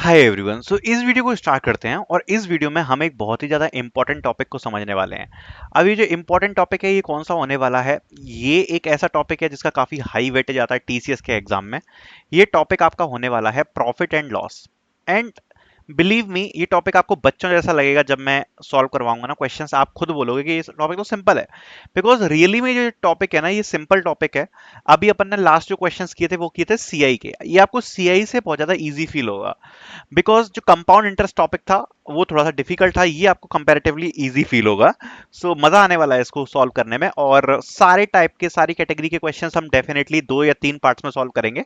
Hi everyone. सो इस video को start करते हैं और इस वीडियो में हम एक बहुत ही ज़्यादा इंपॉर्टेंट टॉपिक को समझने वाले हैं। अब ये जो इंपॉर्टेंट टॉपिक है ये कौन सा होने वाला है, ये एक ऐसा टॉपिक है जिसका काफ़ी हाई वेटेज आता है टीसीएस के एग्जाम में। ये टॉपिक आपका होने वाला है profit and loss. And believe me, ये टॉपिक आपको बच्चों जैसा लगेगा जब मैं सॉल्व करवाऊंगा ना क्वेश्चंस, आप खुद बोलोगे कि ये टॉपिक तो सिंपल है। बिकॉज रियली में जो टॉपिक है ना ये सिंपल टॉपिक है। अभी अपन ने लास्ट जो क्वेश्चंस किए थे वो किए थे सीआई के, ये आपको सीआई से बहुत ज़्यादा ईजी फील होगा। बिकॉज जो कंपाउंड इंटरेस्ट टॉपिक था वो थोड़ा सा डिफिकल्ट था, ये आपको कंपैरेटिवली इजी फील होगा। सो मजा आने वाला है इसको सॉल्व करने में, और सारे टाइप के सारी कैटेगरी के क्वेश्चंस हम डेफिनेटली 2 या 3 पार्ट्स में सॉल्व करेंगे।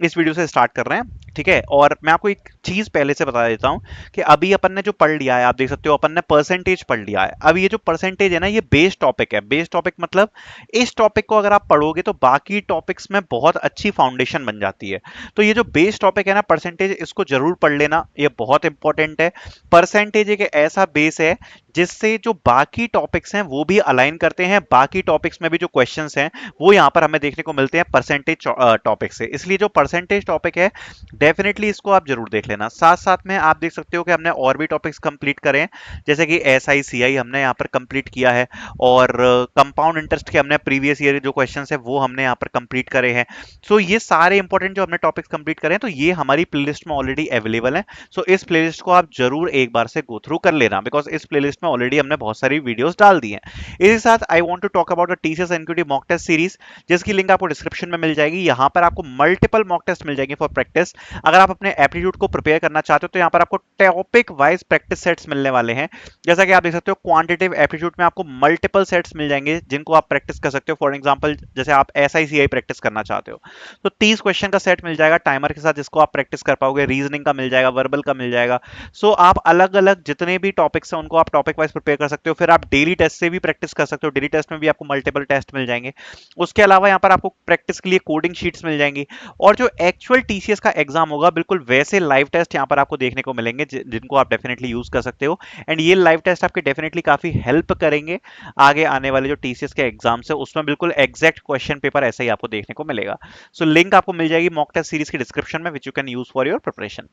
इस वीडियो से स्टार्ट कर रहे हैं, ठीक है। और मैं आपको एक चीज पहले से बता देता हूं कि अभी अपन ने जो पढ़ लिया है, आप देख सकते हो अपन ने परसेंटेज पढ़ लिया है। अब ये जो परसेंटेज है ना ये बेस टॉपिक है। बेस टॉपिक मतलब इस टॉपिक को अगर आप पढ़ोगे तो बाकी टॉपिक्स में बहुत अच्छी फाउंडेशन बन जाती है। तो ये जो बेस टॉपिक है ना परसेंटेज, इसको जरूर पढ़ लेना, ये बहुत इंपॉर्टेंट है। परसेंटेज एक ऐसा बेस है जिससे जो बाकी टॉपिक्स हैं वो भी अलाइन करते हैं, बाकी टॉपिक्स में भी जो क्वेश्चंस हैं वो यहाँ पर हमें देखने को मिलते हैं परसेंटेज टॉपिक से। इसलिए जो परसेंटेज टॉपिक है डेफिनेटली इसको आप जरूर देख लेना। साथ साथ में आप देख सकते हो कि हमने और भी टॉपिक्स कंप्लीट करे हैं, जैसे कि एस आई सी आई हमने यहाँ पर कंप्लीट किया है, और कंपाउंड इंटरेस्ट के हमने प्रीवियस ईयर जो क्वेश्चन है वो हमने यहाँ पर कंप्लीट करे हैं। सो ये सारे इंपॉर्टेंट जो हमने टॉपिक्स कंप्लीट करे हैं तो ये हमारी प्लेलिस्ट में ऑलरेडी अवेलेबल है। सो इस प्लेलिस्ट को आप जरूर एक बार से गो थ्रू कर लेना, बिकॉज इस प्लेलिस्ट में ऑलरेडी हमने बहुत सारी वीडियोस डाल दी हैं। इसी साथ I want to talk about the TCS NQT mock test series, जिसकी लिंक आपको डिस्क्रिप्शन में मिल जाएगी। यहाँ पर आपको मल्टीपल मॉक टेस्ट मिल जाएंगे फॉर प्रैक्टिस। अगर आप अपने एप्टीट्यूड को प्रिपेयर करना चाहते हो तो यहाँ पर आपको टॉपिक वाइज प्रैक्टिस सेट्स मिलने वाले हैं। जैसा कि आप देख सकते हो क्वांटिटेटिव एप्टीट्यूड में आपको मल्टीपल सेट्स मिल जाएंगे जिनको आप प्रैक्टिस कर सकते हो। फॉर एग्जाम्पल जैसे आप S I C I practice करना चाहते हो तो 30 क्वेश्चन का सेट मिल जाएगा टाइमर के साथ, जिसको आप प्रैक्टिस कर पाओगे। रीजनिंग का मिल जाएगा, वर्बल का मिल जाएगा। सो आप अलग अलग जितने भी टॉपिक्स हैं उनको आप टॉपिक वाइज प्रिपेयर कर सकते हो। फिर आप डेली टेस्ट से भी प्रैक्टिस कर सकते हो, डेली टेस्ट में भी आपको मल्टीपल टेस्ट मिल जाएंगे। उसके अलावा यहाँ पर आपको प्रैक्टिस के लिए कोडिंग शीट्स मिल जाएंगी, और जो एक्चुअल टीसीएस का एग्जाम होगा बिल्कुल वैसे लाइव टेस्ट यहाँ पर आपको देखने को मिलेंगे जिनको आप डेफिनेटली यूज कर सकते हो। एंड ये लाइव टेस्ट आपके डेफिनेटली काफी हेल्प करेंगे आगे आने वाले जो टीसीएस के एग्जाम है उसमें बिल्कुल एग्जैक्ट क्वेश्चन पेपर ऐसा ही आपको देखने को मिलेगा। सो लिंक आपको मिल जाएगी मॉक टेस्ट सीरीज की डिस्क्रिप्शन में, which you can use for your preparation.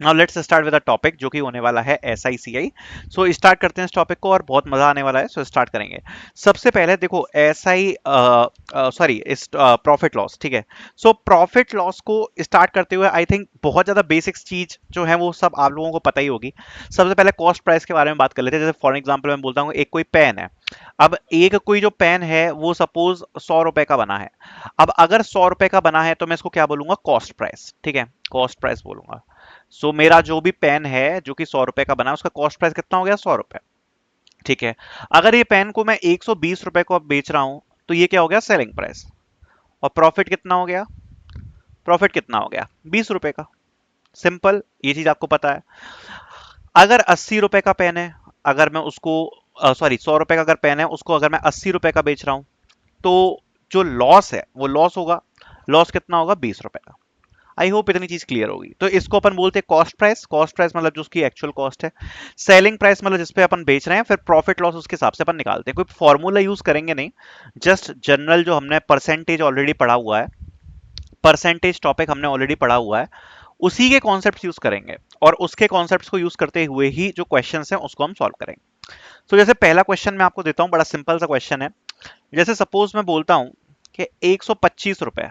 Now let's start with the topic जो कि होने वाला है S I C I. So start करते हैं इस टॉपिक को और बहुत मजा आने वाला है। सो स्टार्ट करेंगे। सबसे पहले देखो एस आई सॉरी इस प्रॉफिट लॉस, ठीक है। सो प्रॉफिट लॉस को स्टार्ट करते हुए आई थिंक बहुत ज्यादा बेसिक्स चीज जो है वो सब आप लोगों को पता ही होगी। सबसे पहले कॉस्ट प्राइस के बारे में बात कर लेते हैं। जैसे फॉर एग्जाम्पल मैं बोलता हूँ एक कोई पेन है। अब एक कोई जो पेन है वो सपोज 100 रुपए का बना है। अब अगर 100 रुपए का बना है तो मैं इसको क्या बोलूंगा, कॉस्ट प्राइस, ठीक है, कॉस्ट प्राइस बोलूंगा। सो मेरा जो भी पेन है जो कि 100 रुपए का बना है उसका कॉस्ट प्राइस कितना हो गया, 100 रुपए, ठीक है। अगर ये पेन को मैं 120 रुपए को अब बेच रहा हूं तो ये क्या हो गया, सेलिंग प्राइस। और प्रॉफिट कितना हो गया, प्रॉफिट कितना हो गया, 20 रुपए का। सिंपल, ये चीज आपको पता है। अगर 80 रुपए का पेन है, अगर मैं उसको सॉरी 100 रुपए का अगर पेन है उसको अगर मैं 80 रुपए का बेच रहा हूं तो जो लॉस है वो लॉस होगा। लॉस कितना होगा, 20 रुपए का। आई होप इतनी चीज क्लियर होगी। तो इसको अपन बोलते हैं कॉस्ट प्राइस। कॉस्ट प्राइस मतलब जो उसकी एक्चुअल कॉस्ट है। सेलिंग प्राइस मतलब जिसपे अपन बेच रहे हैं, फिर प्रॉफिट लॉस उसके हिसाब से अपन निकालते हैं। कोई फॉर्मूला यूज करेंगे नहीं, जस्ट जनरल जो हमने परसेंटेज ऑलरेडी पढ़ा हुआ है, परसेंटेज टॉपिक हमने ऑलरेडी पढ़ा हुआ है, उसी के कॉन्सेप्ट यूज करेंगे और उसके कॉन्सेप्ट्स को यूज करते हुए ही जो क्वेश्चन है उसको हम सॉल्व करेंगे। तो जैसे पहला क्वेश्चन मैं आपको देता हूं, बड़ा सिंपल सा क्वेश्चन है। जैसे सपोज मैं बोलता हूं कि 125 रुपए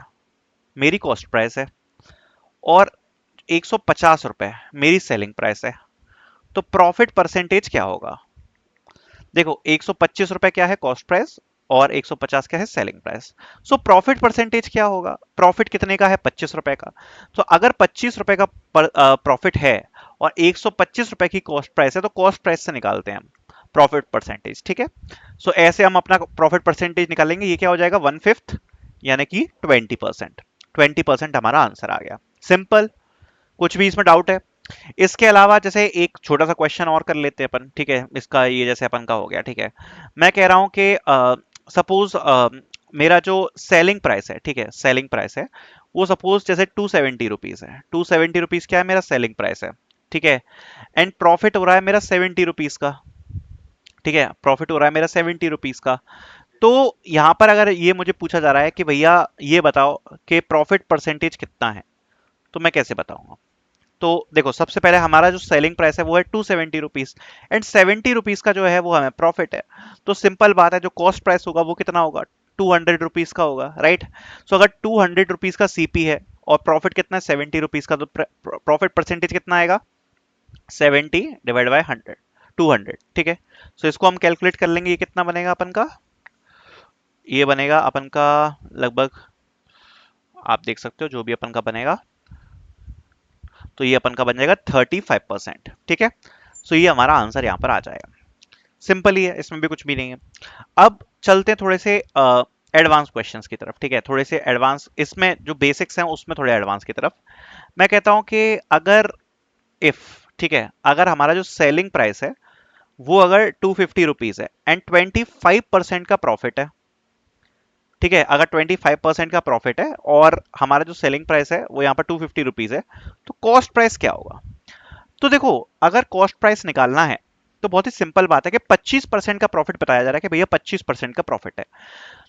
मेरी कॉस्ट प्राइस है और 150 रुपए मेरी सेलिंग प्राइस है, तो प्रॉफिट परसेंटेज क्या होगा। देखो 125 रुपए क्या है कॉस्ट प्राइस और 150 क्या है selling price. So profit percentage क्या होगा, प्रॉफिट कितने का है, 25 रुपए का। तो अगर 25 रुपए का प्रॉफिट है और 125 रुपए की कॉस्ट प्राइस है तो कॉस्ट प्राइस से निकालते हैं हम प्रॉफिट परसेंटेज, ठीक है। सो ऐसे हम अपना प्रॉफिट परसेंटेज निकालेंगे। ये क्या हो जाएगा, 1/5, यानी कि 20%। 20% हमारा आंसर आ गया। सिंपल, कुछ भी इसमें डाउट है। इसके अलावा जैसे एक छोटा सा क्वेश्चन और कर लेते हैं अपन, ठीक है। इसका ये जैसे अपन का हो गया, ठीक है। मैं कह रहा हूं कि सपोज मेरा जो सेलिंग प्राइस है, ठीक है, सेलिंग प्राइस है वो सपोज जैसे 270 रुपीज है। 270 रुपीज क्या है, मेरा सेलिंग प्राइस है, ठीक है। एंड प्रॉफिट हो रहा है मेरा 70 रुपीज का, ठीक है, प्रॉफिट हो रहा है मेरा 70 रुपीज का। तो यहां पर अगर ये मुझे पूछा जा रहा है कि भैया ये बताओ कि प्रॉफिट परसेंटेज कितना है, तो मैं कैसे बताऊंगा। तो देखो सबसे पहले हमारा जो सेलिंग प्राइस है वो है 270 रुपीज, एंड 70 रुपीज का जो है वो हमें प्रॉफिट है। तो सिंपल बात है, जो कॉस्ट प्राइस होगा वो कितना होगा, 200 रुपीज का होगा, राइट। सो अगर 200 रुपीज का सीपी है और प्रॉफिट कितना है 70 रुपीज का, तो प्रॉफिट परसेंटेज कितना आएगा, 70 डिवाइड बाय 100, 200, ठीक है। सो इसको हम कैलकुलेट कर लेंगे, ये कितना बनेगा अपन का, ये बनेगा अपन का लगभग, आप देख सकते हो जो भी अपन का बनेगा, तो ये अपन का बन जाएगा 35%, ठीक है। सो ये हमारा आंसर यहाँ पर आ जाएगा। सिंपल ही है, इसमें भी कुछ भी नहीं है। अब चलते हैं थोड़े से एडवांस क्वेश्चंस की तरफ, ठीक है, थोड़े से एडवांस, इसमें जो बेसिक्स हैं उसमें थोड़े एडवांस की तरफ। मैं कहता हूं कि अगर इफ, ठीक है, अगर हमारा जो सेलिंग प्राइस है वो अगर 250 रुपीज है एंड 25% का प्रॉफिट है, ठीक है, अगर 25% का प्रॉफिट है और हमारा जो सेलिंग प्राइस है वो यहाँ पर 250 रुपीज है, तो कॉस्ट प्राइस क्या होगा। तो देखो, अगर कॉस्ट प्राइस निकालना है तो बहुत ही सिंपल बात है कि 25% का प्रॉफिट बताया जा रहा है कि भैया 25% का प्रॉफिट है।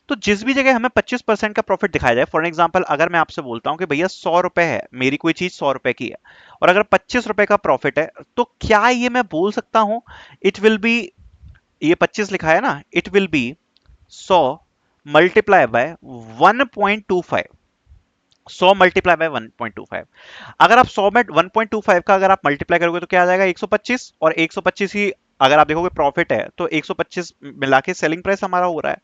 तो जिस भी जगह हमें 25% का प्रॉफिट दिखाया जाए, फॉर एग्जांपल अगर मैं आपसे बोलता हूं कि भैया 100 रुपए है, मेरी कोई चीज 100 रुपए की है, और अगर 25 रुपए का प्रॉफिट है, तो क्या ये मैं बोल सकता हूं इट विल बी, ये 25 लिखा है ना, it will be 100 multiply by 1.25, 100 multiply by 1.25। अगर आप 100 में 1.25 का अगर आप मल्टीप्लाई करोगे तो क्या आ जाएगा 125, और 125 ही अगर आप देखोगे प्रॉफिट है तो 125 मिला के सेलिंग प्राइस हमारा हो रहा है।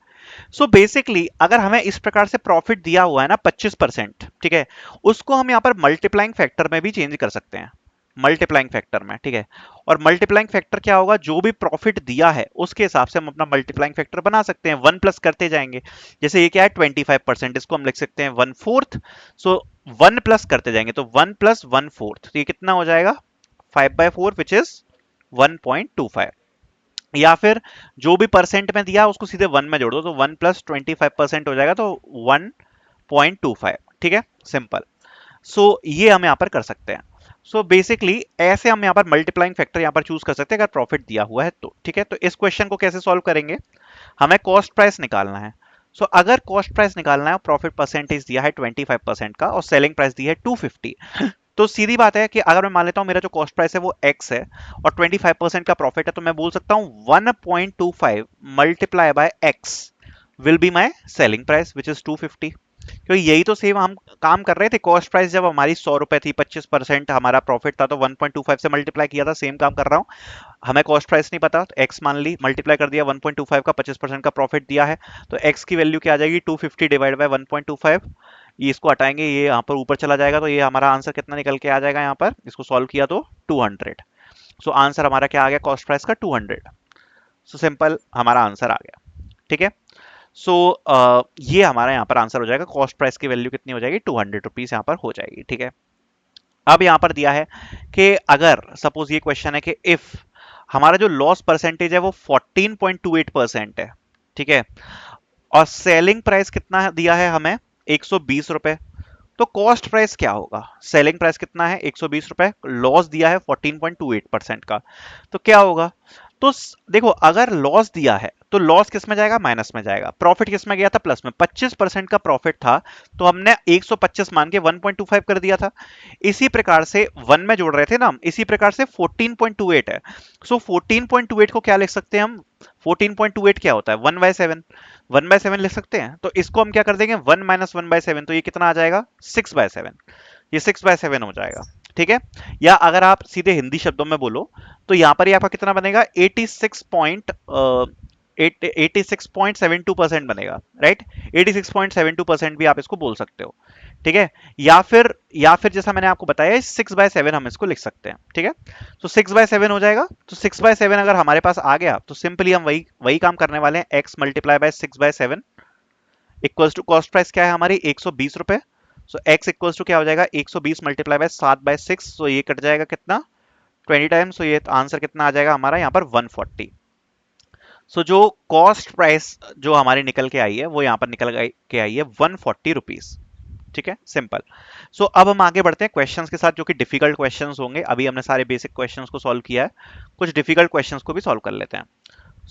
सो बेसिकली अगर हमें इस प्रकार से प्रॉफिट दिया हुआ है ना 25%, ठीक है, उसको हम यहाँ पर मल्टीप्लाइंग फैक्टर में भी चेंज कर सकते हैं, मल्टीप्लाइंग फैक्टर में, ठीक है। और मल्टीप्लाइंग फैक्टर क्या होगा, जो भी प्रॉफिट दिया है उसके हिसाब से हम अपना मल्टीप्लाइंग फैक्टर बना सकते हैं, वन प्लस करते जाएंगे। जैसे ये क्या है 25%, इसको हम लिख सकते हैं 1/4। सो वन प्लस करते जाएंगे, तो 1 + 1/4, तो ये कितना हो जाएगा 5/4 विच इज 1.25। या फिर जो भी परसेंट में दिया उसको सीधे वन में जोड़ दो, तो 1 + 25% हो जाएगा, तो 1.25, ठीक है, सिंपल। सो ये हम यहाँ पर कर सकते हैं। सो बेसिकली ऐसे हम यहाँ पर मल्टीप्लाइंग फैक्टर यहाँ पर चूज कर सकते हैं अगर प्रॉफिट दिया हुआ है तो, ठीक है। तो इस क्वेश्चन को कैसे सॉल्व करेंगे, हमें कॉस्ट प्राइस निकालना है। सो अगर कॉस्ट प्राइस निकालना है, प्रॉफिट परसेंटेज दिया है 25% का और सेलिंग प्राइस दी है 250, तो सीधी बात है कि अगर मैं मान लेता हूं मेरा जो कॉस्ट प्राइस है वो x है और 25% का प्रॉफिट है, तो मैं बोल सकता हूं 1.25 multiply by x will be my selling price which is 250। क्योंकि यही तो सेम हम काम कर रहे थे, कॉस्ट प्राइस जब हमारी 100 रुपए थी, 25% हमारा प्रॉफिट था, तो 1.25 से मल्टीप्लाई किया था, सेम काम कर रहा हूं। हमें कॉस्ट प्राइस नहीं पता तो x मान ली, मल्टीप्लाई कर दिया 1.25 का, 25% का प्रॉफिट दिया है, तो x की वैल्यू क्या आ जाएगी 250 डिवाइड बाय 1.25। ये इसको हटाएंगे, ये यहाँ पर ऊपर चला जाएगा, तो ये हमारा आंसर कितना निकल के आ जाएगा, यहाँ पर इसको सॉल्व किया तो 200। सो आंसर हमारा क्या आ गया, कॉस्ट प्राइस का 200। सो सिंपल हमारा आंसर आ गया, ठीक है। सो ये हमारा यहाँ पर आंसर हो जाएगा, कॉस्ट प्राइस की वैल्यू कितनी हो जाएगी 200 रुपीज यहाँ पर हो जाएगी, ठीक है। अब यहाँ पर दिया है कि अगर सपोज ये क्वेश्चन है कि इफ हमारा जो लॉस परसेंटेज है वो 14.28% है, ठीक है, और सेलिंग प्राइस कितना दिया है हमें 120 रुपए, तो कॉस्ट प्राइस क्या होगा, सेलिंग प्राइस कितना है 120 रुपए, लॉस दिया है 14.28% का, तो क्या होगा। तो देखो अगर लॉस दिया है तो लॉस किस में जाएगा, माइनस में जाएगा, प्रॉफिट किस में गया था, प्लस में। 25% का प्रॉफिट था तो हमने 125 मान के 1.25 कर दिया था। इसी प्रकार से वन में जोड़ रहे थे ना हम, इसी प्रकार से 14.28 है, सो 14.28 को क्या लिख सकते हैं हम, 14.28 क्या होता है 1/7, 1/7 लिख सकते हैं। तो इसको हम क्या कर देंगे 1 - 1/7, तो ये कितना आ जाएगा 6/7, ये 6/7 हो जाएगा, ठीक है। या अगर आप सीधे हिंदी शब्दों में बोलो तो यहां पर ये आपका कितना बनेगा 86.72% बनेगा, राइट, 86.72% भी आप इसको बोल सकते हो, ठीक है। या फिर जैसा मैंने आपको बताया 6/7 हम इसको लिख सकते हैं, ठीक है। तो 6/7 हो जाएगा, तो 6/7 अगर हमारे पास आ गया तो सिंपली हम वही वही काम करने वाले हैं, x multiply by 6/7 equals to cost price क्या है हमारी 120 रुपए। सो x इक्वल्स टू क्या हो जाएगा 120 मल्टीप्लाई बाय 7/6, सो ये कट जाएगा कितना 20 टाइम्स, सो ये आंसर कितना आ जाएगा हमारा यहाँ पर 140। सो जो कॉस्ट प्राइस जो हमारी निकल के आई है वो यहाँ पर निकल के आई है 140 रुपीज, ठीक है, सिंपल। सो अब हम आगे बढ़ते हैं क्वेश्चंस के साथ, जो कि डिफिकल्ट क्वेश्चंस होंगे। अभी हमने सारे बेसिक क्वेश्चंस को सॉल्व किया है, कुछ डिफिकल्ट क्वेश्चंस को भी सॉल्व कर लेते हैं।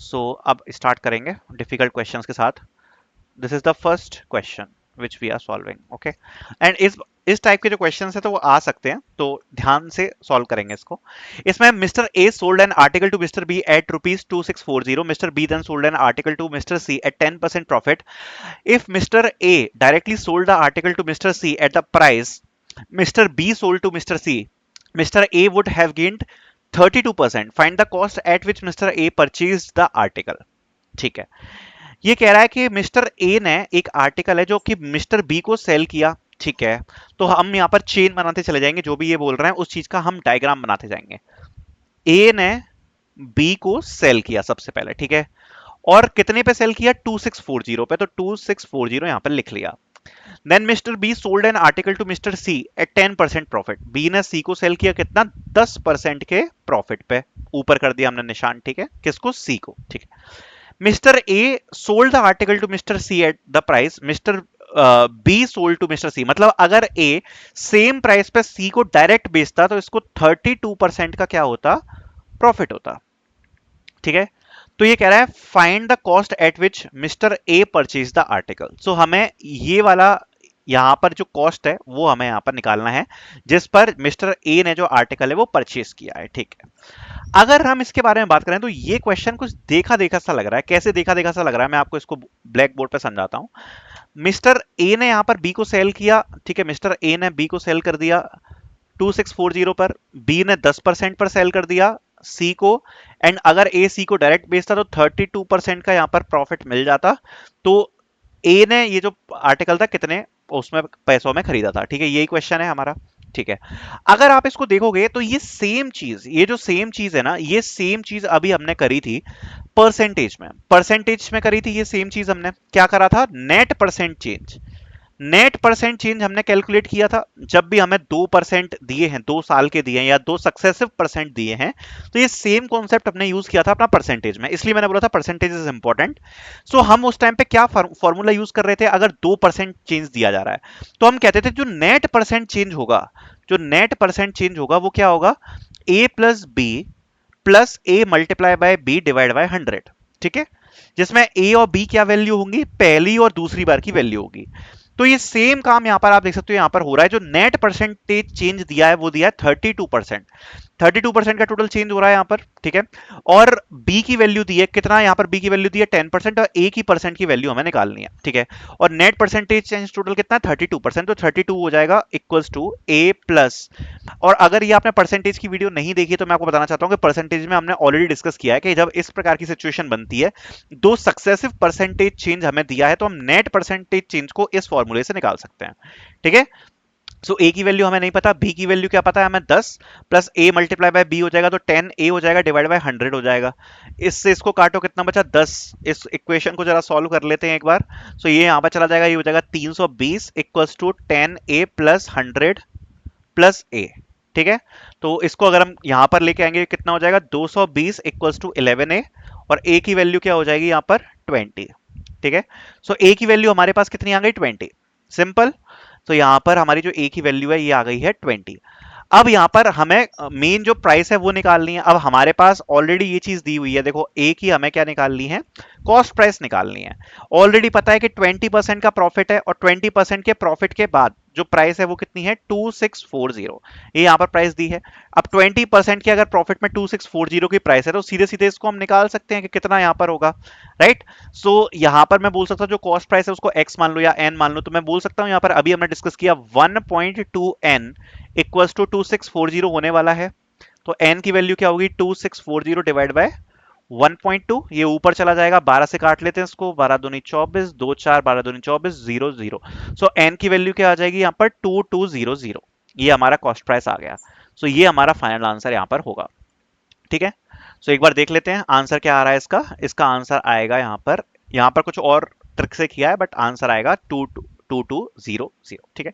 सो अब स्टार्ट करेंगे डिफिकल्ट क्वेश्चंस के साथ। This is the first question, which we are solving. Okay, and इस टाइप के जो क्वेश्चंस है तो वो आ सकते हैं, तो ध्यान से सॉल्व करेंगे इसको. इसमें mister A sold an article to mister B at ₹2640. Mister B then sold an article to mister C at 10% profit. If Mr. A directly sold the article to Mr. C at the price Mr. B sold to Mr. C, Mr. A would have gained 32%. Find the cost at which Mr. A purchased the article. ठीक है, ये कह रहा है कि mister A ने एक article है जो कि मिस्टर बी को सेल किया. ठीक है, तो हम यहाँ पर चेन बनाते चले जाएंगे, जो भी ये बोल रहे हैं उस चीज का हम डायग्राम बनाते जाएंगे. ए ने बी को सेल किया सबसे पहले. ठीक है, और कितने पे सेल किया? 2640 पे, तो 2640 यहां पर लिख लिया. Then mister B sold an article to mister C at 10% profit. B ने सी को सेल किया कितना? 10% के प्रॉफिट पे. ऊपर कर दिया हमने निशान. ठीक है, किसको? सी को. ठीक है, mister A sold the article to mister C at the price mister B sold to mister C. मतलब अगर ए सेम प्राइस पे सी को डायरेक्ट बेचता तो इसको 32% का क्या होता? प्रॉफिट होता. ठीक है, तो ये कह रहा है find the cost at which mister A purchase the article. So हमें ये वाला यहां पर जो कॉस्ट है वो हमें यहां पर निकालना है जिस पर मिस्टर ए ने जो आर्टिकल है वो परचेज किया है. ठीक है, अगर हम इसके बारे में बात करें तो ये क्वेश्चन कुछ देखा देखा सा लग रहा है. कैसे देखा देखा सा लग रहा है, मैं आपको इसको ब्लैक बोर्ड पे समझाता हूं. मिस्टर ए ने यहां पर बी को सेल किया. ठीक है, मिस्टर ए ने बी को सेल कर दिया 2640 पर. बी ने 10% पर सेल कर दिया सी को. एंड अगर ए सी को डायरेक्ट बेचता तो 32% का यहां पर प्रॉफिट मिल जाता. तो ए ने ये जो आर्टिकल था कितने उसमें पैसों में खरीदा था. ठीक है, यही क्वेश्चन है हमारा. ठीक है, अगर आप इसको देखोगे तो ये सेम चीज, ये जो सेम चीज है ना, ये सेम चीज अभी हमने करी थी परसेंटेज में. परसेंटेज में करी थी ये सेम चीज. हमने क्या करा था? Net percent change. Net percent change हमने कैलकुलेट किया था जब भी हमें 2% दिए हैं, 2 साल के दिए हैं या 2 सक्सेसिव परसेंट दिए हैं. तो ये सेम कॉन्सेप्ट हमने यूज किया था अपना परसेंटेज में, इसलिए मैंने बोला था परसेंटेज इज इंपॉर्टेंट. सो हम उस टाइम पे क्या फॉर्मूला यूज कर रहे थे? अगर 2% चेंज दिया जा रहा है तो हम कहते थे जो नेट परसेंट चेंज होगा, जो नेट परसेंट चेंज होगा वो क्या होगा? A plus B plus A multiply by B divide by 100. ठीक है, जिसमें ए और बी क्या वैल्यू होंगी? पहली और दूसरी बार की वैल्यू होगी. तो ये सेम काम यहां पर आप देख सकते हो यहां पर हो रहा है. जो नेट परसेंटेज चेंज दिया है वो दिया है 32%. 32% का टोटल चेंज हो रहा है यहां पर. ठीक है, और बी की वैल्यू दी है कितना? यहां पर बी की वैल्यू दी है 10% और ए की परसेंट की वैल्यू हमें निकालनी है. ठीक है, और नेट परसेंटेज चेंज टोटल कितना है? 32%. तो 32 हो जाएगा इक्वल्स टू ए प्लस. और अगर ये आपने परसेंटेज की वीडियो नहीं देखी तो मैं आपको बताना चाहता हूं कि परसेंटेज में हमने ऑलरेडी डिस्कस किया है कि जब इस प्रकार की सिचुएशन बनती है, 2 सक्सेसिव परसेंटेज चेंज हमें दिया है तो हम नेट परसेंटेज चेंज को इस फॉर्मूले से निकाल सकते हैं. ठीक है, सो ए की वैल्यू हमें नहीं पता, बी की वैल्यू क्या पता है हमें? 10 plus A multiply by B हो जाएगा तो 10 ए हो जाएगा डिवाइड बाय 100 हो जाएगा. इससे इसको काटो, कितना बचा? 10. इस इक्वेशन को जरा सॉल्व कर लेते हैं एक बार. सो ये यहां पर चला जाएगा, ये हो जाएगा 320 equals to 10 A plus 100 plus A. ठीक है, तो इसको अगर हम यहां पर लेके आएंगे कितना हो जाएगा? 220 इक्वल्स टू 11 ए, और ए की वैल्यू क्या हो जाएगी यहां पर? 20. ठीक है, सो ए की वैल्यू हमारे पास कितनी आ गई? 20. सिंपल. तो यहां पर हमारी जो ए की वैल्यू है ये आ गई है 20. अब यहां पर हमें मेन जो प्राइस है वो निकालनी है. अब हमारे पास ऑलरेडी ये चीज दी हुई है. देखो, ए की हमें क्या निकालनी है? कॉस्ट प्राइस निकालनी है. ऑलरेडी पता है कि 20% का प्रॉफिट है और 20% के प्रॉफिट के बाद जो प्राइस है वो कितनी है? 2640. ये यहां पर प्राइस दी है. अब 20% की अगर प्रॉफिट में 2640 की प्राइस है तो सीधे सीधे इसको हम निकाल सकते हैं कि कितना यहां पर होगा. राइट, सो यहां पर मैं बोल सकता हूं जो कॉस्ट प्राइस है उसको एक्स मान लो या एन मान लो. तो मैं बोल सकता हूं यहां पर अभी हमने डिस्कस किया 1.2 एन इक्वल्स टू 2640 होने वाला है. तो एन की वैल्यू क्या होगी? 2640 डिवाइड बाय 1.2. ये ऊपर चला जाएगा, 12 से काट लेते हैं इसको. 12 दूनी 24, 2 4, 12 दूनी 24, 0 0. सो एन की वैल्यू क्या आ जाएगी यहाँ पर? 2200. ये हमारा कॉस्ट प्राइस आ गया. सो ये हमारा फाइनल आंसर यहाँ पर होगा. ठीक है, सो एक बार देख लेते हैं आंसर क्या आ रहा है इसका. इसका आंसर आएगा यहाँ पर कुछ और ट्रिक से किया है बट आंसर आएगा 2200. ठीक है,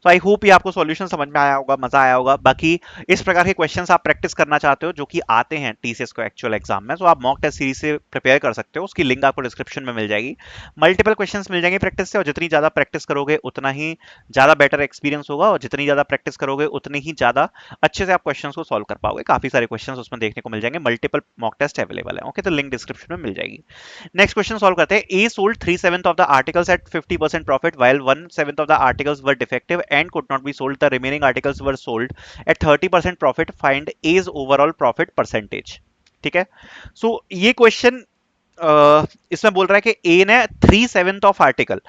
तो आई होप ये आपको सॉल्यूशन समझ में आया होगा, मजा आया होगा. बाकी इस प्रकार के क्वेश्चंस आप प्रैक्टिस करना चाहते हो जो कि आते हैं टीसीएस को एक्चुअल एग्जाम में, तो आप मॉक टेस्ट सीरीज से प्रिपेयर कर सकते हो. उसकी लिंक आपको डिस्क्रिप्शन में मिल जाएगी. मल्टीपल क्वेश्चंस मिल जाएंगे प्रैक्टिस से, और जितनी ज्यादा प्रैक्टिस करोगे उतना ही ज्यादा बेटर एक्सपीरियंस होगा, और जितनी ज्यादा प्रैक्टिस करोगे उतनी ही ज्यादा अच्छे से आप क्वेश्चंस को सॉल्व कर पाओगे. काफी सारे क्वेश्चंस उसमें देखने को मिल जाएंगे. मल्टीपल मॉक टेस्ट अवेलेबल है. ओके, तो लिंक डिस्क्रिप्शन में मिल जाएगी. नेक्स्ट क्वेश्चन सॉल्व करते हैं. A sold 3/7 of the articles at 50% profit while while 1/7 of the articles were defective and could not be sold, the remaining articles were sold at 30% profit. Find A's overall profit percentage. ठीक है, सो ये question इसमें बोल रहा है कि ए ने 3/7 of article,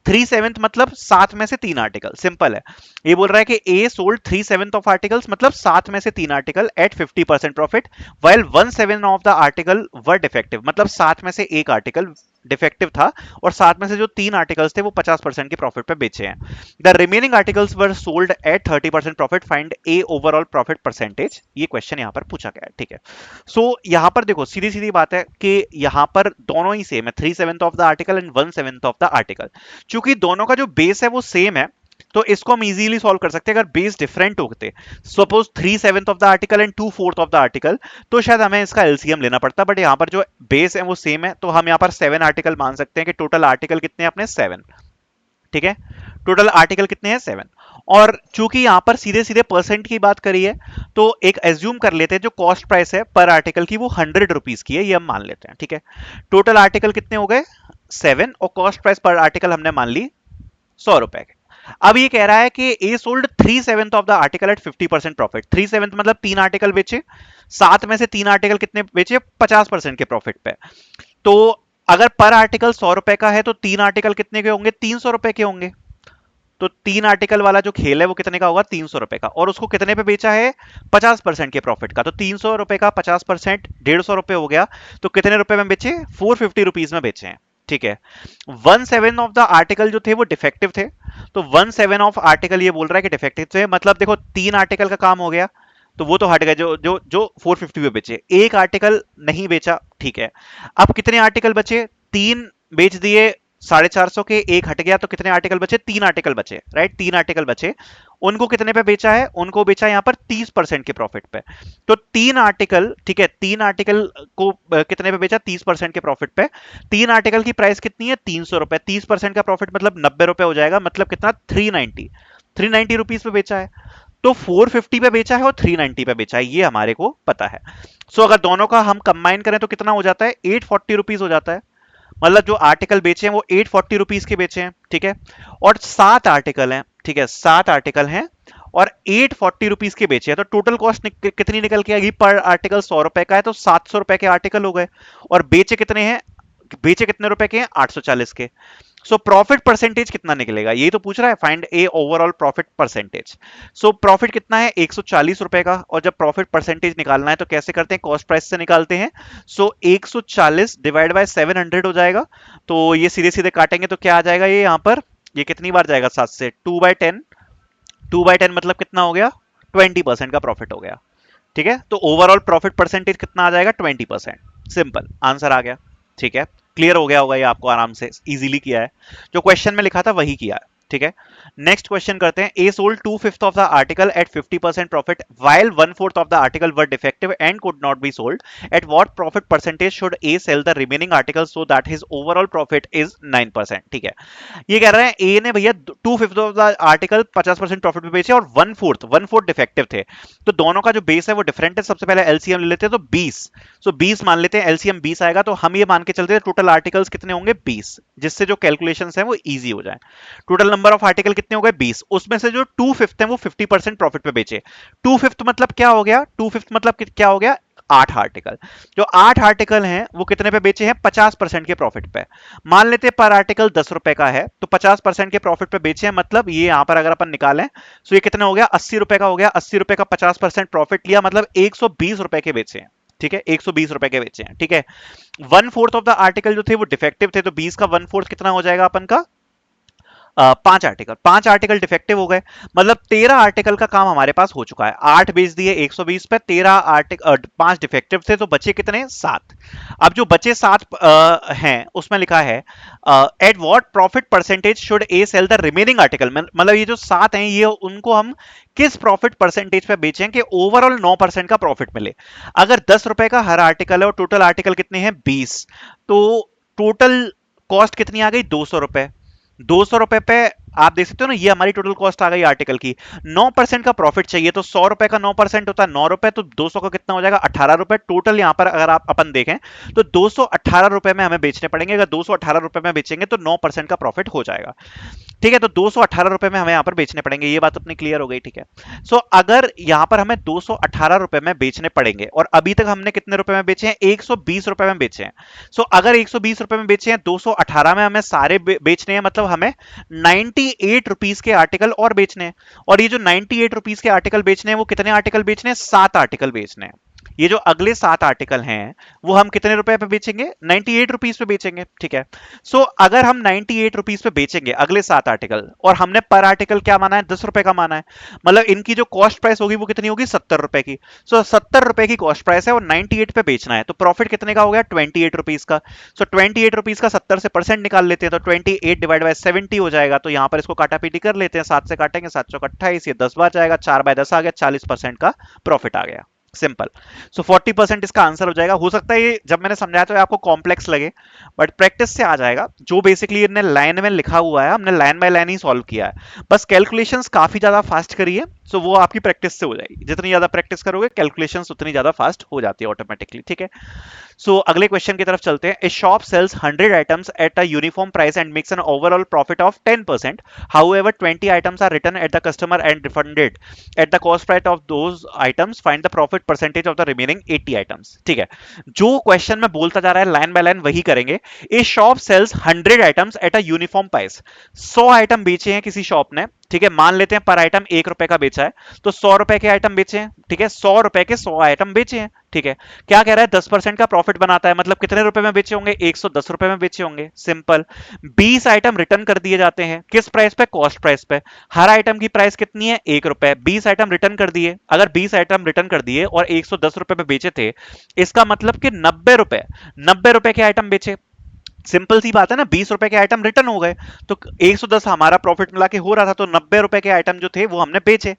3/7 मतलब 7 में से 3 आर्टिकल, सिंपल है। ये बोल रहा है कि ए सोल्ड 3/7 ऑफ आर्टिकल्स मतलब 7 में से 3 article at 50% profit, while 1/7 of the article were defective, मतलब 7 में से एक आर्टिकल डिफेक्टिव था और 7 में से जो 3 आर्टिकल्स थे वो 50% के प्रॉफिट पे बेचे हैं। The remaining articles were sold at 30% profit. Find A overall profit percentage. ये क्वेश्चन यहां पर पूछा गया है, ठीक है। सो यहां पर देखो सीधी सीधी बात है कि यहां पर दोनों ही सेम है, 3/7 of the article and 1/7 of the article. चूंकि दोनों का जो बेस है वो सेम है, तो इसको हम इजीली सॉल्व कर सकते हैं। अगर बेस डिफरेंट होते, suppose 3/7 of the article and 2/4 of the article, तो शायद हमें इसका एलसीएम लेना पड़ता, बट यहां पर जो बेस है वो सेम है, तो हम यहां पर 7 आर्टिकल मान सकते हैं कि टोटल आर्टिकल कितने हैं अपने 7, ठीक है। टोटल आर्टिकल कितने हैं 7। और चूंकि यहां पर सीधे सीधे परसेंट की बात करी है, तो एक एज्यूम कर लेते हैं जो कॉस्ट प्राइस है पर आर्टिकल की वो 100 रुपीज की है, ये हम मान लेते हैं, ठीक है। टोटल आर्टिकल कितने हो गए 7 और कॉस्ट प्राइस पर आर्टिकल हमने मान ली 100 रुपए के। अब ये कह रहा है कि A sold 3/7 of the article at 50% profit. 3/7 मतलब 3 आर्टिकल बेचे, 7 में से 3 आर्टिकल कितने बेचे 50% के प्रॉफिट पे। तो अगर पर आर्टिकल 100 रुपए का है तो 3 आर्टिकल कितने के होंगे 300 रुपए के होंगे। तो 3 आर्टिकल वाला जो खेल है वो कितने का होगा 300 रुपए का, और उसको कितने पे बेचा है 50% के प्रॉफिट का। तो 300 रुपए का 50% 150 रुपए हो गया, तो कितने रुपए में बेचे 450 रुपीज में बेचे हैं, ठीक है। 1/7 ऑफ द आर्टिकल जो थे वो डिफेक्टिव थे, तो 1/7 ऑफ आर्टिकल ये बोल रहा है कि डिफेक्टिव थे, मतलब देखो 3 आर्टिकल का काम हो गया, तो वो तो हट गए जो जो जो 450 पे बेचे। एक आर्टिकल नहीं बेचा, ठीक है। अब कितने आर्टिकल बचे 3 बेच दिए 450 के, एक हट गया, तो कितने आर्टिकल बचे 3 आर्टिकल बचे, राइट। 3 आर्टिकल बचे, उनको कितने पे बेचा है, उनको बेचा यहां पर 30% के प्रॉफिट पे। तो 3 आर्टिकल, ठीक है, 3 आर्टिकल को कितने पे बेचा 30% के प्रॉफिट पे। 3 आर्टिकल की प्राइस कितनी है 300 रुपए, 30% का प्रॉफिट मतलब 90 रुपए हो जाएगा, मतलब कितना 390 रुपीज पे बेचा है। तो 450 पे बेचा है और 390 पे बेचा है, ये हमारे को पता है। सो अगर दोनों का हम कंबाइन करें तो कितना हो जाता है 840 रुपीज हो जाता है, मतलब जो आर्टिकल बेचे हैं वो 840 रुपीज के बेचे हैं, ठीक है। और 7 आर्टिकल हैं, ठीक है, 7 आर्टिकल हैं और 840 रुपीज के बेचे हैं, तो टोटल कॉस्ट कितनी निकल के आएगी पर आर्टिकल 100 रुपए का है, तो 700 रुपए के आर्टिकल हो गए। और बेचे कितने हैं, बेचे कितने रुपए के हैं 840 के। सो प्रॉफिट परसेंटेज कितना निकलेगा, ये तो पूछ रहा है। फाइंड ए overall profit percentage. So profit कितना है 140 रुपए का, और जब प्रॉफिट परसेंटेज निकालना है तो कैसे करते हैं कॉस्ट प्राइस से निकालते हैं। सो 140 डिवाइड बाय 700 हो जाएगा, तो ये सीधे सीधे काटेंगे तो क्या आ जाएगा, ये यहां पर ये कितनी बार जाएगा 7 से 2/10, 2/10 मतलब कितना हो गया 20% का प्रॉफिट हो गया, ठीक है। तो ओवरऑल प्रॉफिट परसेंटेज कितना आ जाएगा 20%। सिंपल आंसर आ गया, ठीक है। क्लियर हो गया होगा ये आपको, आराम से इजीली किया है, जो क्वेश्चन में लिखा था वही किया है, ठीक है। नेक्स्ट क्वेश्चन करते हैं। A sold 2/5 of the article at 50% profit while 1/4 of the article were defective and could not be sold. At what profit percentage should A sell the remaining article so that his overall profit is 9%, ठीक है। ये कह रहे हैं ए ने भैया 2/5 of the article 50% profit पे बेचे और 1/4 डिफेक्टिव थे, तो दोनों का जो बेस है वो डिफरेंट है। सबसे पहले एलसीएम ले लेते हैं, तो 20, सो 20 मान लेते हैं, एलसीएम 20 आएगा, तो हम ये मान के चलते हैं टोटल आर्टिकल्स कितने होंगे 20, जिससे जो कैलकुलेशंस हैं वो इजी हो जाए। टोटल नंबर ऑफ आर्टिकल कितने हो गए 20, उसमें से जो 2/5 है वो 50% प्रॉफिट पे बेचे। 2/5 मतलब क्या हो गया, 2/5 मतलब क्या हो गया 8 आर्टिकल। जो 8 आर्टिकल हैं वो कितने पे बेचे हैं 50% के प्रॉफिट पे। मान लेते हैं पर आर्टिकल 10 रुपए का है, तो 50% के प्रॉफिट पे बेचे हैं, मतलब ये यहां पर अगर अपन निकालें तो ये कितना हो गया 80 रुपए का हो गया। 80 रुपए का 50% प्रॉफिट लिया, मतलब 120 रुपए के बेचे हैं, ठीक है, 120 रुपए के बेचे हैं, ठीक है। 1/4 ऑफ द आर्टिकल जो थे वो डिफेक्टिव थे, तो 20 का 1/4 कितना हो जाएगा अपन का 5 आर्टिकल डिफेक्टिव हो गए, मतलब 13 आर्टिकल का काम हमारे पास हो चुका है। 8 बेच दिए 120 पे, 13 आर्टिकल 5 डिफेक्टिव थे, तो बचे कितने 7। अब जो बचे 7 हैं उसमें लिखा है at what profit percentage should A sell the remaining article, मतलब ये जो 7 हैं ये उनको हम किस प्रॉफिट परसेंटेज पे बेचें कि ओवरऑल 9% का प्रॉफिट मिले। अगर 10 रुपए का हर आर्टिकल है और टोटल आर्टिकल कितने हैं 20, तो टोटल कॉस्ट कितनी आ गई 200 रुपए। 200 रुपए पे आप देख सकते हो ना, ये हमारी टोटल कॉस्ट आ गई आर्टिकल की। 9% का प्रॉफिट चाहिए, तो 100 रुपए का 9% होता है 9 रुपए, तो 200 का कितना हो जाएगा 18 रुपए टोटल। यहां पर अगर आप अपन देखें तो 218 रुपए में हमें बेचने पड़ेंगे। अगर 218 रुपए में बेचेंगे तो 9% का प्रॉफिट हो जाएगा। ठीक है, तो 218 रुपए में हमें यहां पर बेचने पड़ेंगे, ये बात अपनी क्लियर हो गई। ठीक है, सो अगर यहां पर हमें 218 रुपए में बेचने पड़ेंगे और अभी तक हमने कितने रुपए में बेचे हैं, 120 रुपए में बेचे हैं। सो अगर 120 रुपए में बेचे हैं, 218 में हमें सारे बेचने हैं, मतलब हमें 98 रुपीस के आर्टिकल और बेचने हैं। और ये जो 98 रुपीस के आर्टिकल बेचने हैं, वो कितने आर्टिकल बेचने हैं, 7 आर्टिकल बेचने हैं। ये जो अगले 7 आर्टिकल हैं वो हम कितने रुपए पे बेचेंगे, 98 रुपीस पे बेचेंगे। ठीक है, सो अगर हम 98 रुपीस पे बेचेंगे अगले 7 आर्टिकल, और हमने पर आर्टिकल क्या माना है, 10 रुपए का माना है, मतलब इनकी जो कॉस्ट प्राइस होगी वो कितनी होगी, 70 रुपए की। सो 70 रुपए की कॉस्ट प्राइस है और 98 पे बेचना है, तो प्रॉफिट कितने का हो गया, 28 रुपीस का। सो 28 रुपीस का 70 से परसेंट निकाल लेते हैं, तो 28 डिवाइड बाय 70 हो जाएगा। तो यहां पर इसको काटा पीटी कर लेते हैं, 7 से काटेंगे, 7 चौक 28, ये 10 बार जाएगा, 4 बाय 10 आ गया, 40% का प्रॉफिट आ गया। सिंपल। सो 40% इसका आंसर हो जाएगा। हो सकता है ये जब मैंने समझाया तो आपको कॉम्प्लेक्स लगे, बट प्रैक्टिस से आ जाएगा। जो बेसिकली इन्हें लाइन में लिखा हुआ है, हमने line by line he solve किया है, बस कैलकुलेशंस काफी ज्यादा फास्ट करी है। सो वो आपकी प्रैक्टिस से हो जाएगी, जितनी ज्यादा प्रैक्टिस करोगे कैलकुलेशंस उतनी ज्यादा फास्ट हो जाती है ऑटोमेटिकली। ठीक है, सो अगले क्वेश्चन की तरफ चलते हैं। A shop sells 100 items at a uniform price and makes an overall profit of 10%. However, 20 items are returned at the customer and refunded at the cost price of those items. Find the profit percentage of the remaining 80 items. ठीक है, जो question में बोलता जा रहा है line by line वही करेंगे। A shop sells 100 items at a uniform price. 100 item बेचे हैं किसी शॉप ने, ठीक है, मान लेते हैं पर आइटम 1 रुपए का बेचा है, तो 100 रुपए के आइटम बेचे हैं। ठीक है, 100 रुपए के 100 आइटम बेचे हैं। ठीक है, क्या कह रहा है, 10% का प्रॉफिट बनाता है, मतलब कितने रुपए में बेचे होंगे, 110 रुपए में बेचे होंगे। सिंपल। 20 आइटम रिटर्न कर दिए जाते हैं, किस प्राइस पे, कॉस्ट प्राइस पे। हर आइटम की प्राइस कितनी है, 1 रुपए। 20 आइटम रिटर्न कर दिए, अगर 20 आइटम रिटर्न कर दिए और 110 रुपए में बेचे थे, इसका मतलब कि 90 रुपए के आइटम बेचे। सिंपल सी बात है ना, 20 रुपए के आइटम रिटर्न हो गए, तो 110 हमारा प्रॉफिट मिला के हो रहा था, तो 90 रुपए के आइटम जो थे वो हमने बेचे।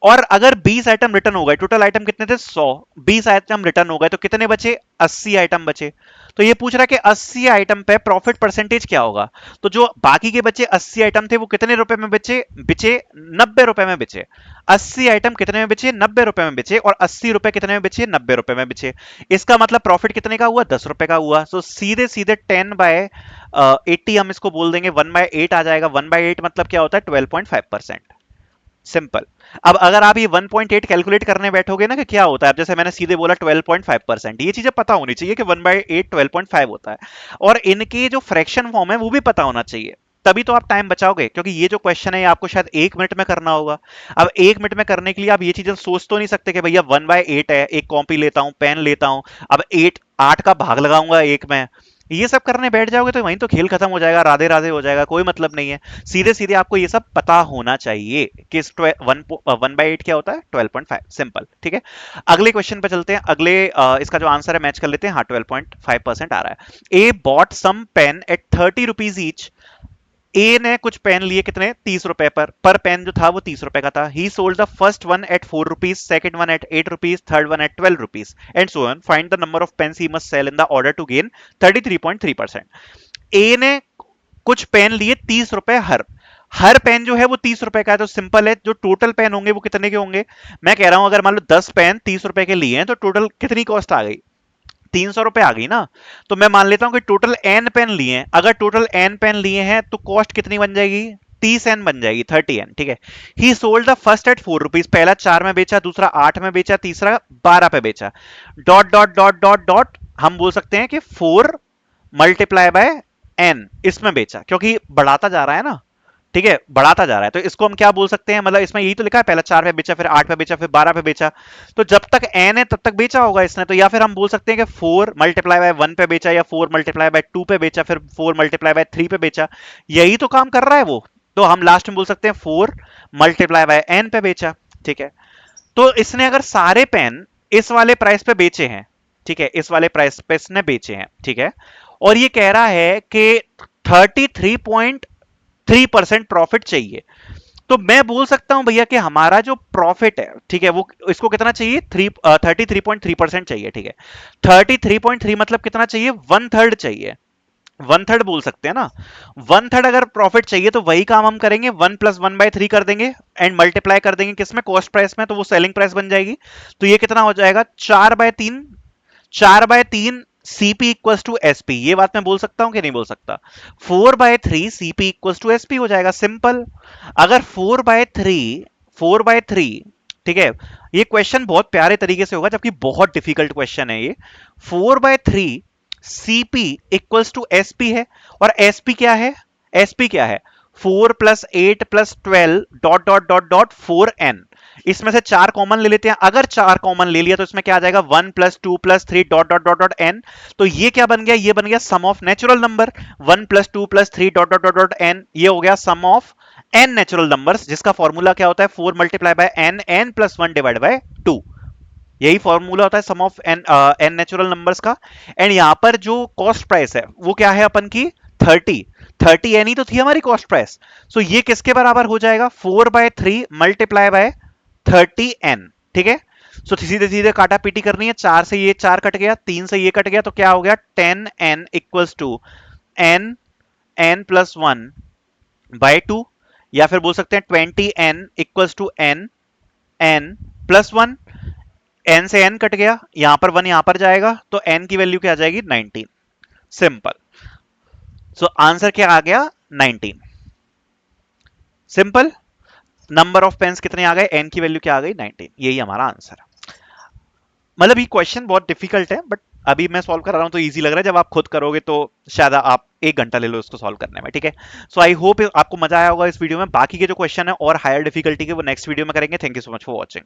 और अगर 20 आइटम रिटर्न हो गए, टोटल आइटम कितने थे, 100, 20 आइटम रिटर्न हो गए, तो कितने बचे, 80 आइटम बचे। तो ये पूछ रहा है कि 80 आइटम पे प्रॉफिट परसेंटेज क्या होगा। तो जो बाकी के बचे 80 आइटम थे वो कितने रुपए में बेचे, 90 रुपए में बेचे। 80 आइटम कितने में बेचे, 90 रुपए में बेचे, और 80 रुपए कितने में बेचे, 90 रुपए में बेचे। इसका मतलब प्रॉफिट कितने का हुआ, 10 रुपए का हुआ। तो सीधे सीधे 10 बाय 80 हम इसको बोल देंगे, 1 बाय 8 आ जाएगा। 1 बाय 8 मतलब क्या होता है, 12.5%। सिंपल। अब अगर आप ये 1.8 कैलकुलेट करने बैठोगे ना कि क्या होता है, जैसे मैंने सीधे बोला 12.5%, ये चीजें पता होनी चाहिए कि 1/8 12.5 होता है, और इनके जो फ्रैक्शन फॉर्म है वो भी पता होना चाहिए, तभी तो आप टाइम बचाओगे। क्योंकि ये जो क्वेश्चन है ये आपको शायद 1 मिनट में करना होगा। अब 1 मिनट में करने के लिए आप ये चीजें सोच तो नहीं सकते कि भैया 1/8 है, एक कॉपी लेता हूं, पेन लेता हूं, अब 8 का भाग लगाऊंगा एक में। ये सब करने बैठ जाओगे तो वहीं तो खेल खत्म हो जाएगा, राधे राधे हो जाएगा, कोई मतलब नहीं है। सीधे सीधे आपको ये सब पता होना चाहिए कि 1/8 क्या होता है, 12.5। सिंपल। ठीक है, अगले क्वेश्चन पे चलते हैं। अगले इसका जो आंसर है मैच कर लेते हैं। हाँ, 12.5% आ रहा है। A bought some pen at 30 rupees each. A ने कुछ पेन लिए कितने, 30 रुपए पर पेन जो था वो 30 रुपए का था। He sold the first one at 4 rupees, second one at 8 rupees, third one at 12 rupees, and so on. Find the number of pens he must sell in the order to gain 33.3%। A ने कुछ pen लिए 30 रुपए हर, हर pen जो है वो 30 रुपए का है, तो सिंपल है, जो टोटल पेन होंगे वो कितने के होंगे। मैं कह रहा हूं अगर मान लो 10 पेन 30 रुपए के लिए हैं, तो टोटल कितनी कॉस्ट आ गई, 300 रुपए आ गई ना। तो मैं मान लेता हूं कि टोटल एन पेन लिए हैं, अगर टोटल एन पेन लिए हैं तो कॉस्ट कितनी बन जाएगी, 30 एन बन जाएगी, 30 एन। ठीक है, he sold the first at 4 rupees, पहला 4 में बेचा, दूसरा 8 में बेचा, तीसरा 12 पे बेचा। Dot dot dot dot dot, हम बोल सकते हैं कि 4 मल्टीप्लाई बाय एन इसमें बेचा, क्योंकि बढ़ाता जा रहा है ना। ठीक है, बढ़ाता जा रहा है, तो इसको हम क्या बोल सकते हैं, मतलब इसमें यही तो लिखा है, पहला 4 पे बेचा, फिर 8 पे बेचा, फिर 12 पे बेचा, तो जब तक एन है तब तक बेचा होगा इसने। तो या फिर हम बोल सकते हैं कि 4 मल्टीप्लाई बाय 1 पे बेचा, या 4 मल्टीप्लाई बाय 2 पे बेचा, फिर 4 मल्टीप्लाई बाय 3 पे बेचा, यही तो काम कर रहा है वो। तो हम लास्ट में बोल सकते हैं 4 मल्टीप्लाई बाय एन पे बेचा। ठीक है, तो इसने अगर सारे पेन इस वाले प्राइस पे बेचे हैं, ठीक है, इस वाले प्राइस पे इसने बेचे हैं, ठीक है, और ये कह रहा है कि 33.3% प्रॉफिट चाहिए, तो मैं बोल सकता हूं भैया कि हमारा जो प्रॉफिट है, ठीक है, वो इसको कितना चाहिए, 33.3% चाहिए। ठीक है, 33.3 मतलब कितना चाहिए, 1/3 चाहिए। वन थर्ड बोल सकते हैं ना। वन थर्ड अगर प्रॉफिट चाहिए तो वही काम हम करेंगे, 1 + 1/3 कर देंगे एंड मल्टीप्लाई कर देंगे किसमें, कॉस्ट प्राइस में, तो वो सेलिंग प्राइस बन जाएगी। तो ये कितना हो जाएगा, 4/3, 4/3 सीपी इक्वल्स टू एसपी। ये बात मैं बोल सकता हूं कि नहीं बोल सकता। 4/3 सीपी इक्वल्स टू एसपी हो जाएगा, सिंपल। अगर 4/3, ठीक है, ये क्वेश्चन बहुत प्यारे तरीके से होगा जबकि बहुत डिफिकल्ट क्वेश्चन है ये। 4/3 सीपी इक्वल्स टू एसपी है, और एसपी क्या है, एसपी क्या है, 4 + 8 + 12 dot dot dot dot 4n। इसमें से 4 कॉमन ले लेते हैं, अगर 4 कॉमन ले लिया तो इसमें क्या आ जाएगा, 1 + 2 + 3 dot dot dot dot n। तो ये क्या बन गया, ये बन गया sum of natural number. 1 + 2 + 3 dot dot dot dot n, ये हो गया sum of n natural numbers, जिसका फॉर्मूला क्या होता है, 4 × n, n + 1 / 2। यही फॉर्मूला होता है sum of N N natural numbers का। एंड यहां पर जो कॉस्ट प्राइस है वो क्या है अपन की, 30। 30 एन ही तो थी हमारी कॉस्ट प्राइस। सो ये किसके बराबर हो जाएगा, 4/3 × 30n, ठीक है। सो सीधे सीधे काटा पीटी करनी है, 4 से ये 4 कट गया, 3 से ये कट गया, तो क्या हो गया, 10n equals to n, n + 1/2, या फिर बोल सकते हैं 20n equals to n, n + 1। n से n कट गया, यहां पर 1 यहां पर जाएगा, तो n की वैल्यू क्या आ जाएगी, 19। सिंपल। सो आंसर क्या आ गया, 19। सिंपल। नंबर ऑफ पेन्स कितने आ गए, n की वैल्यू क्या आ गई, 19। यही हमारा आंसर है। मतलब ये क्वेश्चन बहुत डिफिकल्ट है, बट अभी मैं सॉल्व कर रहा हूं तो इजी लग रहा है, जब आप खुद करोगे तो शायद आप 1 घंटा ले लो इसको सॉल्व करने में, ठीक है। सो आई होप आपको मजा आया होगा इस वीडियो में। बाकी के जो क्वेश्चन है और हायर डिफिकल्टी के वो नेक्स्ट वीडियो में करेंगे। Thank you so much for watching.